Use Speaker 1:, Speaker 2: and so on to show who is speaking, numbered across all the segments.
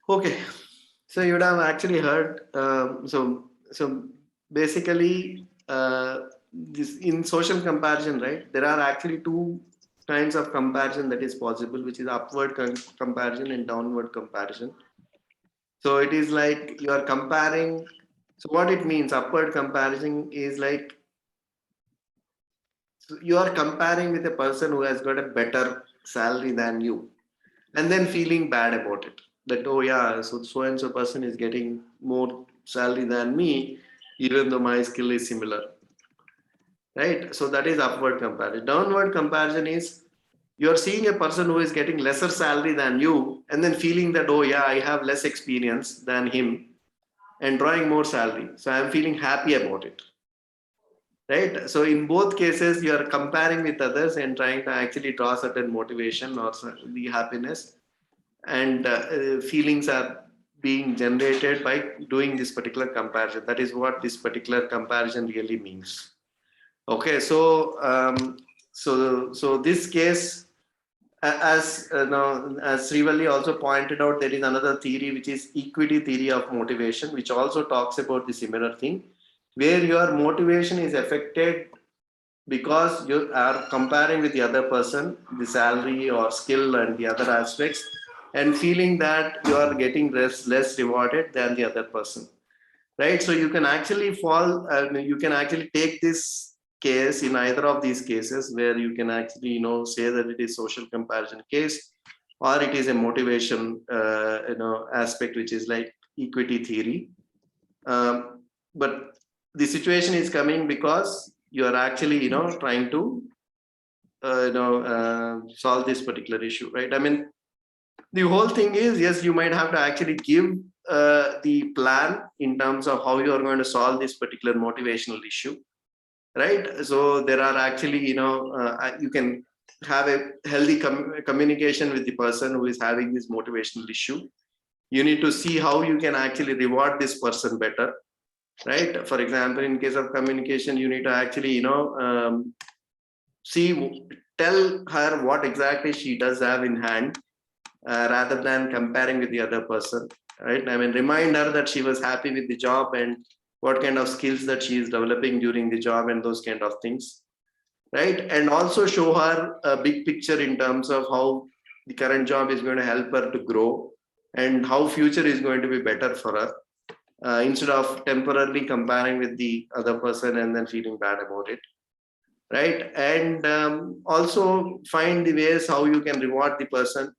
Speaker 1: Okay, so you would have actually heard. So basically, this in social comparison, right? There are actually two kinds of comparison that is possible, which is upward comparison and downward comparison. So it is like you are comparing. So what it means, upward comparison is like you are comparing with a person who has got a better salary than you, and then feeling bad about it. That, oh yeah, so and so person is getting more salary than me, even though my skill is similar, right? So that is upward comparison. Downward comparison is you're seeing a person who is getting lesser salary than you, and then feeling that, oh yeah, I have less experience than him and drawing more salary, so I'm feeling happy about it, right? So in both cases you are comparing with others and trying to actually draw certain motivation or the happiness, and feelings are being generated by doing this particular comparison. That is what this particular comparison really means. Okay, so this case, as no, as Srivalli also pointed out, there is another theory which is equity theory of motivation, which also talks about the similar thing, where your motivation is affected because you are comparing with the other person, the salary or skill and the other aspects, and feeling that you are getting less rewarded than the other person, right? So you can actually you can actually take this case in either of these cases, where you can actually say that it is social comparison case, or it is a motivation aspect, which is like equity theory. But the situation is coming because you are actually trying to solve this particular issue, right? I mean, the whole thing is, yes, you might have to actually give the plan in terms of how you are going to solve this particular motivational issue, right? So there are actually you can have a healthy communication with the person who is having this motivational issue. You need to see how you can actually reward this person better, right? For example, in case of communication, you need to actually see, tell her what exactly she does have in hand, rather than comparing with the other person, right? I mean, remind her that she was happy with the job and what kind of skills that she is developing during the job and those kind of things, right? And also show her a big picture in terms of how the current job is going to help her to grow and how future is going to be better for her, instead of temporarily comparing with the other person and then feeling bad about it, right? And also find the ways how you can reward the person,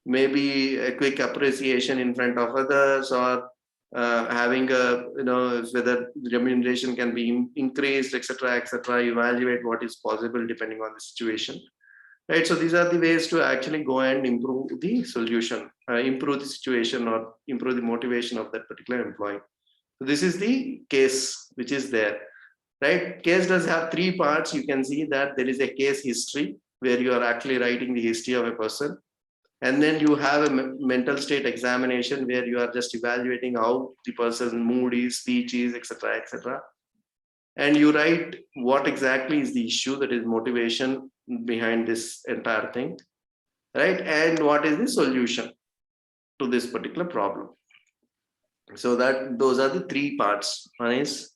Speaker 1: maybe a quick appreciation in front of others, or having a whether remuneration can be increased, etc., etc. Evaluate what is possible depending on the situation, right? So these are the ways to actually go and improve the solution, improve the situation, or improve the motivation of that particular employee. So this is the case which is there, right? Case does have three parts. You can see that there is a case history, where you are actually writing the history of a person, and then you have a mental state examination, where you are just evaluating how the person's mood is, speech is, etc., etc. And you write what exactly is the issue, that is motivation behind this entire thing, right? And what is the solution to this particular problem. So that those are the three parts. One is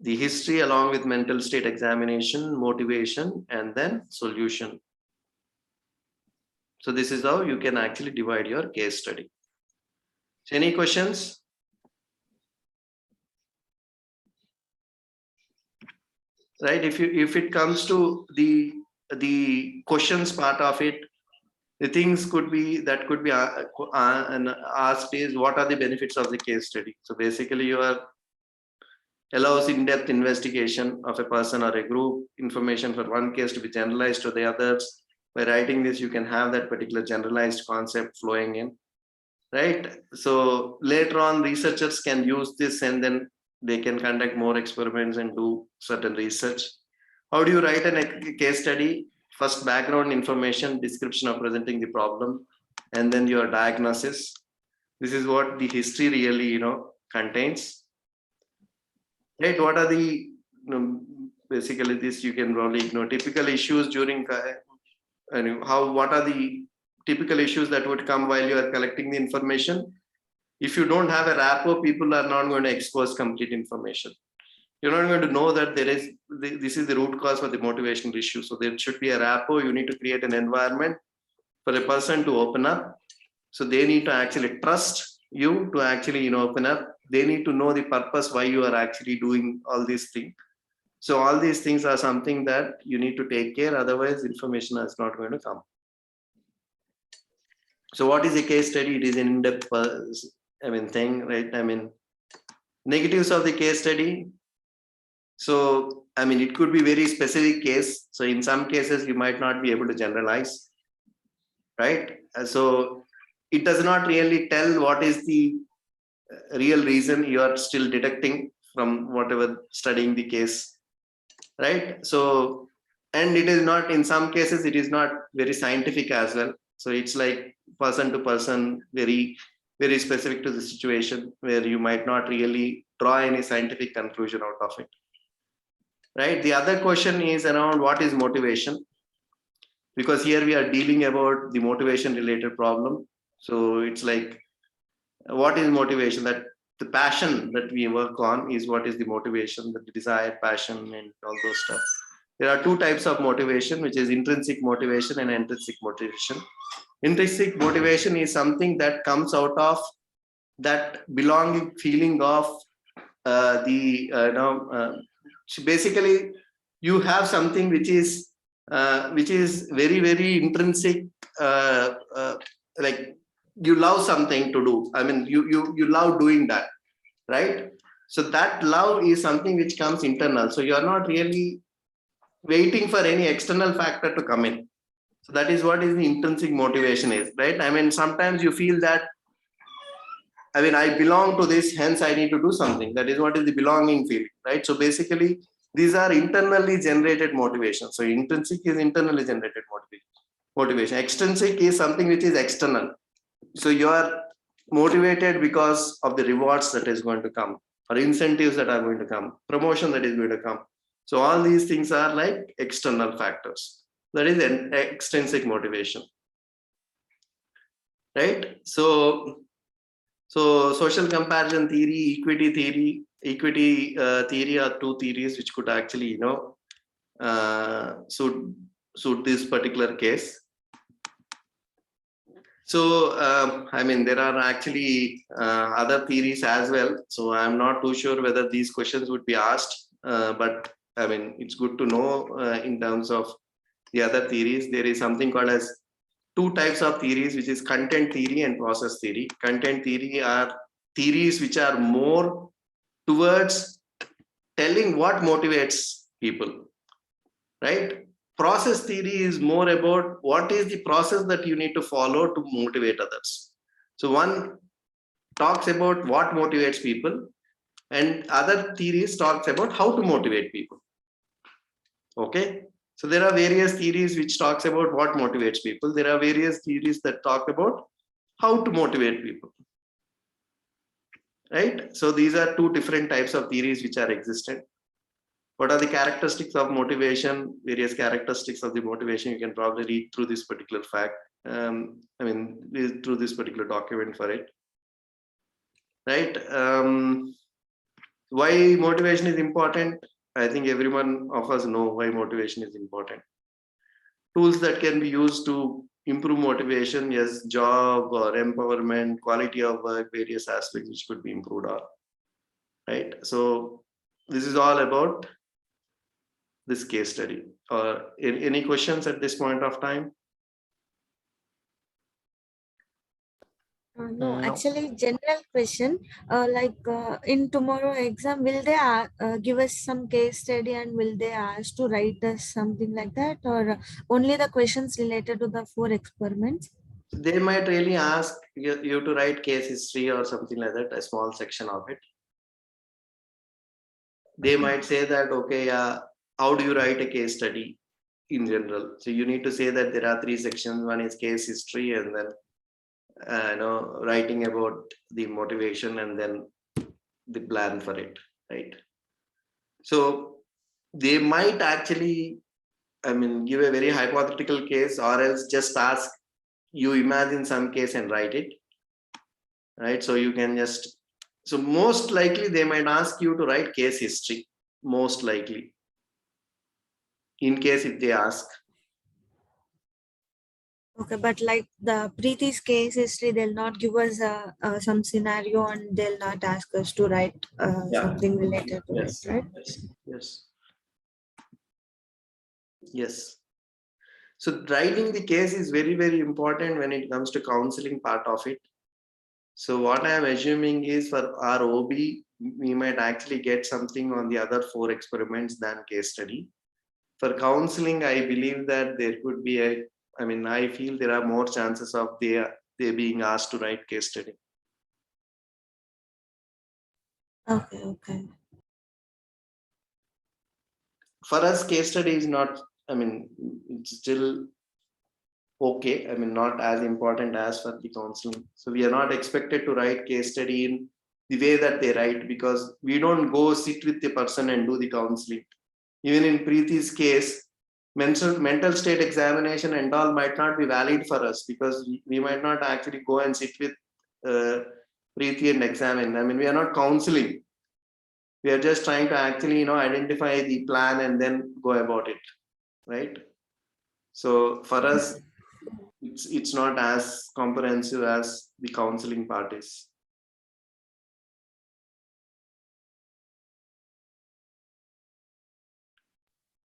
Speaker 1: the history along with mental state examination, motivation, and then solution. So this is how you can actually divide your case study. So any questions? Right? If it comes to the questions part of it, the things could be that could be asked is, what are the benefits of the case study? So basically, you are allows in-depth investigation of a person or a group, information for one case to be generalized to the others. By writing this, you can have that particular generalized concept flowing in, right? So later on, researchers can use this, and then they can conduct more experiments and do certain research. How do you write a case study? First, background information, description of presenting the problem, and then your diagnosis. This is what the history really contains, right? What are the basically this you can probably typical issues during and how what are the typical issues that would come while you are collecting the information. If you don't have a rapport, people are not going to expose complete information. You're not going to know that this is the root cause for the motivational issue. So there should be a rapport. You need to create an environment for a person to open up. So they need to actually trust you to actually open up. They need to know the purpose why you are actually doing all these things. So all these things are something that you need to take care. Otherwise, information is not going to come. So what is a case study? It is an in-depth, thing, right? Negatives of the case study. So, it could be very specific case. So in some cases, you might not be able to generalize, right? So it does not really tell what is the real reason you are still detecting from whatever studying the case, right? So, and it is not, in some cases, it is not very scientific as well. So it's like person to person, very, very specific to the situation, where you might not really draw any scientific conclusion out of it, right? The other question is around what is motivation, because here we are dealing about the motivation related problem. So it's like, what is motivation? That the passion that we work on is what is the motivation, the desire, passion, and all those stuff. There are two types of motivation, which is intrinsic motivation and intrinsic motivation. Intrinsic motivation is something that comes out of that belonging feeling of basically you have something which is very, very intrinsic, like you love something to do. You love doing that, right? So that love is something which comes internal. So you are not really waiting for any external factor to come in. So that is what is the intrinsic motivation is, right? Sometimes you feel that, I belong to this, hence I need to do something. That is what is the belonging feeling, right? So basically, these are internally generated motivation. So intrinsic is internally generated motivation. Extrinsic is something which is external. So you are motivated because of the rewards that is going to come, or incentives that are going to come, promotion that is going to come. So all these things are like external factors. That is an extrinsic motivation, right? So social comparison theory, equity theory are two theories which could actually, suit this particular case. So, there are actually other theories as well. So I'm not too sure whether these questions would be asked, but it's good to know in terms of the other theories. There is something called as two types of theories, which is content theory and process theory. Content theory are theories which are more towards telling what motivates people, right? Process theory is more about what is the process that you need to follow to motivate others. So one talks about what motivates people, and other theories talks about how to motivate people. Okay. So there are various theories which talks about what motivates people. There are various theories that talk about how to motivate people, right? So these are two different types of theories which are existent. What are the characteristics of motivation? Various characteristics of the motivation you can probably read through this particular fact. Through this particular document for it, right? Why motivation is important? I think everyone of us know why motivation is important. Tools that can be used to improve motivation, yes, job or empowerment, quality of work, various aspects which could be improved on, right? So this is all about this case study. Any questions at this point of time?
Speaker 2: No, actually, general question. In tomorrow exam, will they give us some case study and will they ask to write us something like that, or only the questions related to the 4 experiments?
Speaker 1: They might really ask you to write case history or something like that, a small section of it. They might say that, okay, how do you write a case study in general? So you need to say that there are 3 sections. One is case history, and then writing about the motivation, and then the plan for it, right? So they might actually give a very hypothetical case, or else just ask you imagine some case and write it, right? So you can just, so most likely they might ask you to write case history, most likely, in case if they ask.
Speaker 2: Okay, but like the Preeti's case history, they'll not give us some scenario and they'll not ask us to write
Speaker 1: Yeah.
Speaker 2: something related to it,
Speaker 1: Yes.
Speaker 2: right?
Speaker 1: Yes. Yes. So writing the case is very, very important when it comes to counseling part of it. So what I am assuming is for our OB, we might actually get something on the other 4 experiments than case study. For counseling, I believe that there could be I feel there are more chances of they being asked to write case study.
Speaker 2: Okay, okay.
Speaker 1: For us, case study is not, it's still okay. Not as important as for the counseling. So we are not expected to write case study in the way that they write, because we don't go sit with the person and do the counseling. Even in Preeti's case, mental state examination and all might not be valid for us, because we might not actually go and sit with Preeti and examine. We are not counseling. We are just trying to actually, identify the plan and then go about it, right? So for us, it's not as comprehensive as the counseling part is.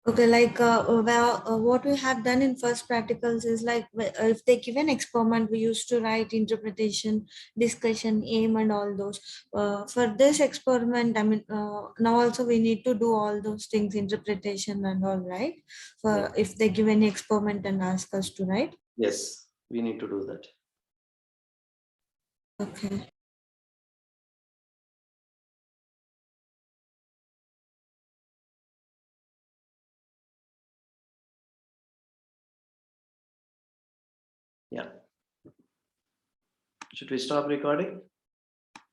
Speaker 2: Okay, like what we have done in first practicals is like if they give an experiment, we used to write interpretation, discussion, aim, and all those. For this experiment, now also we need to do all those things, interpretation and all, right? For if they give any experiment and ask us to write.
Speaker 1: Yes, we need to do that.
Speaker 2: Okay.
Speaker 1: Yeah. Should we stop recording?